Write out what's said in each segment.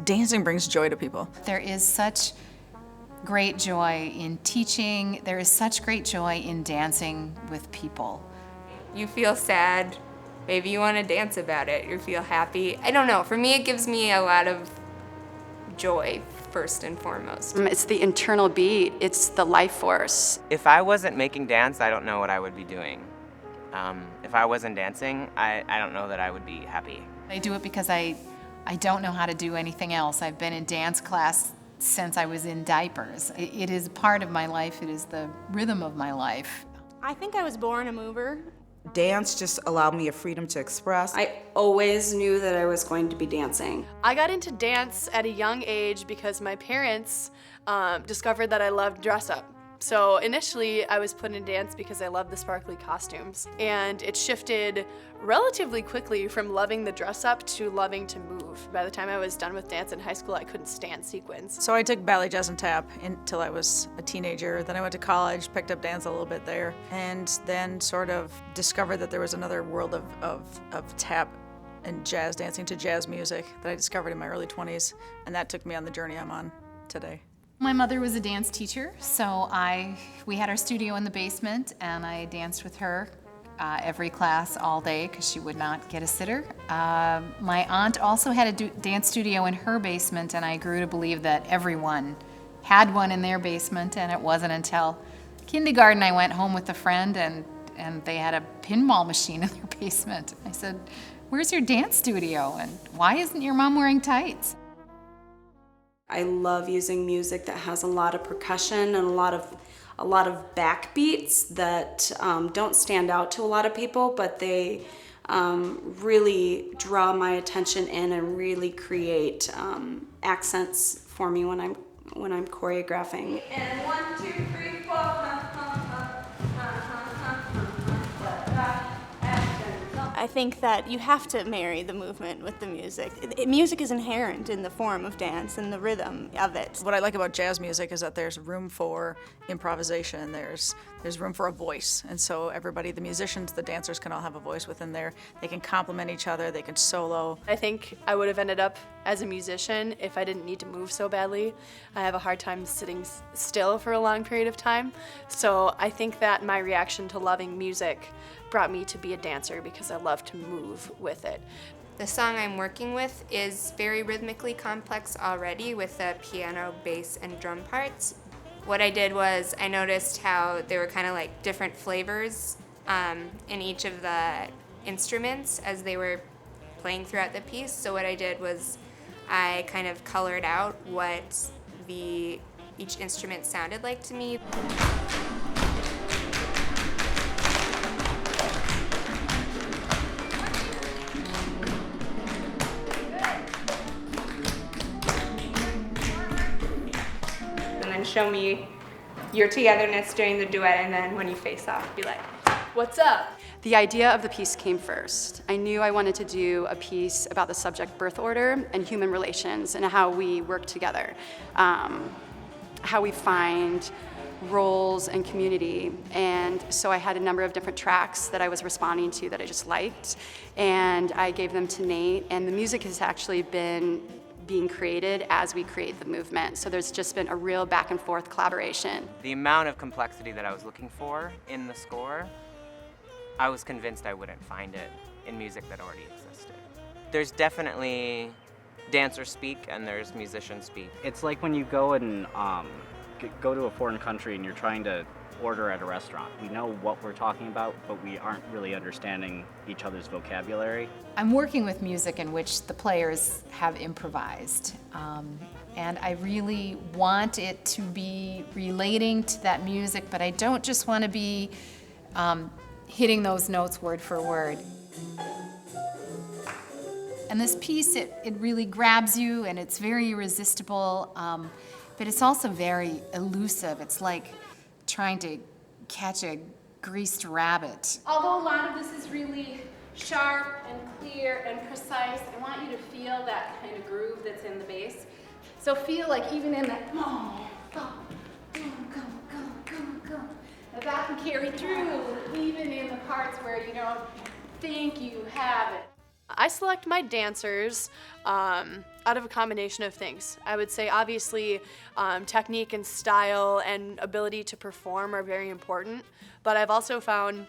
Dancing brings joy to people. There is such great joy in teaching. There is such great joy in dancing with people. You feel sad, maybe you want to dance about it. You feel happy. I don't know. For me, it gives me a lot of joy, first and foremost. It's the internal beat. It's the life force. If I wasn't making dance, I don't know what I would be doing. If I wasn't dancing, I don't know that I would be happy. I do it because I don't know how to do anything else. I've been in dance class since I was in diapers. It is part of my life. It is the rhythm of my life. I think I was born a mover. Dance just allowed me a freedom to express. I always knew that I was going to be dancing. I got into dance at a young age because my parents discovered that I loved dress up. So initially I was put in dance because I loved the sparkly costumes. And it shifted relatively quickly from loving the dress up to loving to move. By the time I was done with dance in high school, I couldn't stand sequins. So I took ballet, jazz, and tap until I was a teenager. Then I went to college, picked up dance a little bit there, and then sort of discovered that there was another world of tap and jazz dancing to jazz music that I discovered in my early 20s, and that took me on the journey I'm on today. My mother was a dance teacher, so we had our studio in the basement, and I danced with her every class all day because she would not get a sitter. My aunt also had a dance studio in her basement, and I grew to believe that everyone had one in their basement, and it wasn't until kindergarten I went home with a friend, and they had a pinball machine in their basement. I said, "Where's your dance studio, and why isn't your mom wearing tights?" I love using music that has a lot of percussion and a lot of backbeats that don't stand out to a lot of people, but they really draw my attention in and really create accents for me when I'm choreographing. And 1, 2, 3, 4. I think that you have to marry the movement with the music. Music is inherent in the form of dance and the rhythm of it. What I like about jazz music is that there's room for improvisation, there's room for a voice, and so everybody, the musicians, the dancers can all have a voice within there. They can complement each other, they can solo. I think I would have ended up as a musician if I didn't need to move so badly. I have a hard time sitting still for a long period of time, so I think that my reaction to loving music brought me to be a dancer because I love to move with it. The song I'm working with is very rhythmically complex already with the piano, bass, and drum parts. What I did was I noticed how there were kind of like different flavors in each of the instruments as they were playing throughout the piece. So what I did was I kind of colored out what each instrument sounded like to me. Show me your togetherness during the duet, and then when you face off, be like, "What's up?" The idea of the piece came first. I knew I wanted to do a piece about the subject birth order and human relations and how we work together, how we find roles and community. And so I had a number of different tracks that I was responding to that I just liked, and I gave them to Nate, and the music has actually been being created as we create the movement. So there's just been a real back and forth collaboration. The amount of complexity that I was looking for in the score, I was convinced I wouldn't find it in music that already existed. There's definitely dancer speak and there's musician speak. It's like when you go and go to a foreign country and you're trying to order at a restaurant. We know what we're talking about, but we aren't really understanding each other's vocabulary. I'm working with music in which the players have improvised, and I really want it to be relating to that music, but I don't just want to be hitting those notes word for word. And this piece, it really grabs you, and it's very irresistible, but it's also very elusive. It's like trying to catch a greased rabbit. Although a lot of this is really sharp and clear and precise, I want you to feel that kind of groove that's in the bass. So feel like even in that, that can carry through even in the parts where you don't think you have it. I select my dancers out of a combination of things. I would say obviously technique and style and ability to perform are very important, but I've also found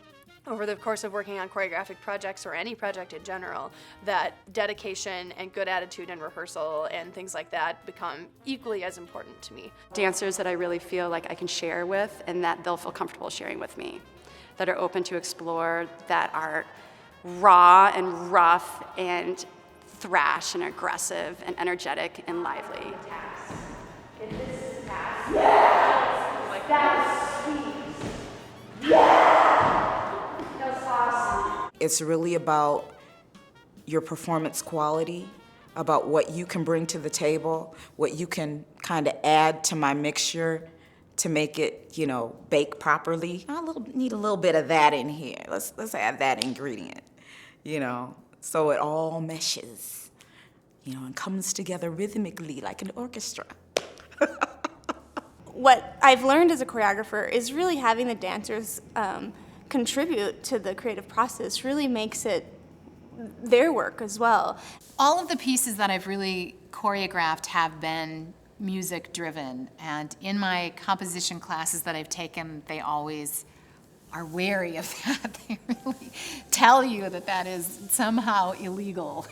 over the course of working on choreographic projects or any project in general that dedication and good attitude and rehearsal and things like that become equally as important to me. Dancers that I really feel like I can share with and that they'll feel comfortable sharing with me, that are open to explore, that are raw and rough and thrash and aggressive and energetic and lively. It's really about your performance quality, about what you can bring to the table, what you can kind of add to my mixture to make it, bake properly. Need a little bit of that in here. Let's add that ingredient, so it all meshes, and comes together rhythmically like an orchestra. What I've learned as a choreographer is really having the dancers contribute to the creative process really makes it their work as well. All of the pieces that I've really choreographed have been music driven, and in my composition classes that I've taken, they always are wary of that. They really tell you that is somehow illegal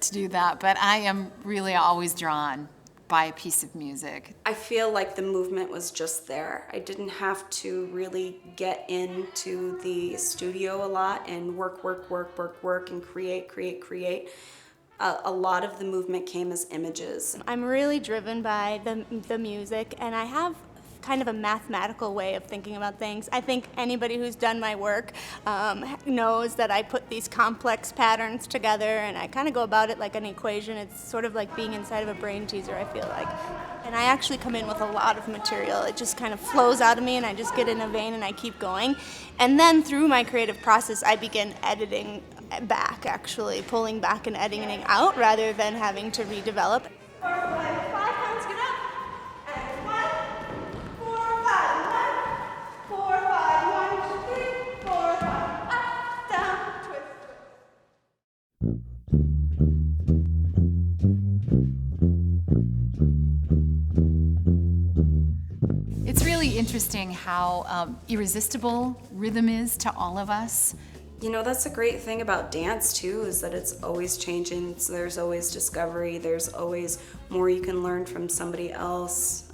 to do that, but I am really always drawn by a piece of music. I feel like the movement was just there. I didn't have to really get into the studio a lot and work and create. A lot of the movement came as images. I'm really driven by the music, and I have kind of a mathematical way of thinking about things. I think anybody who's done my work knows that I put these complex patterns together, and I kind of go about it like an equation. It's sort of like being inside of a brain teaser, I feel like. And I actually come in with a lot of material. It just kind of flows out of me, and I just get in a vein and I keep going. And then through my creative process, I begin editing back, actually, pulling back and editing out rather than having to redevelop. 4, 5 counts, get up. And 1, 4, 5, 1, 4, 5, 1, 2, 3, 4, 5, up, down, twist. It's really interesting how irresistible rhythm is to all of us. That's a great thing about dance too, is that it's always changing. So there's always discovery. There's always more you can learn from somebody else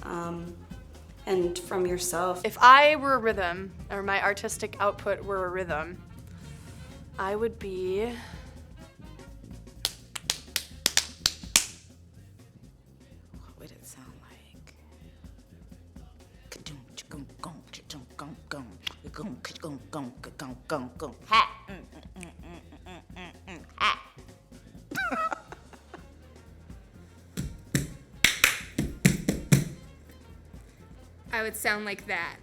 and from yourself. If I were a rhythm, or my artistic output were a rhythm, I would be... What would it sound like? Ha! Ha! I would sound like that.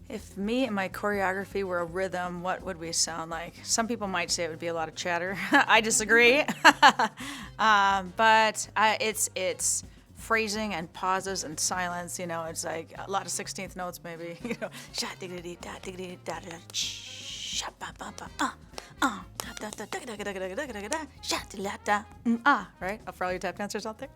If me and my choreography were a rhythm, what would we sound like? Some people might say it would be a lot of chatter. I disagree. But it's phrasing and pauses and silence. It's like a lot of 16th notes, maybe. Sha diggity da diggity da da sha ba ba ba da da da da da da da da da da sha da da right? For all your tap dancers out there.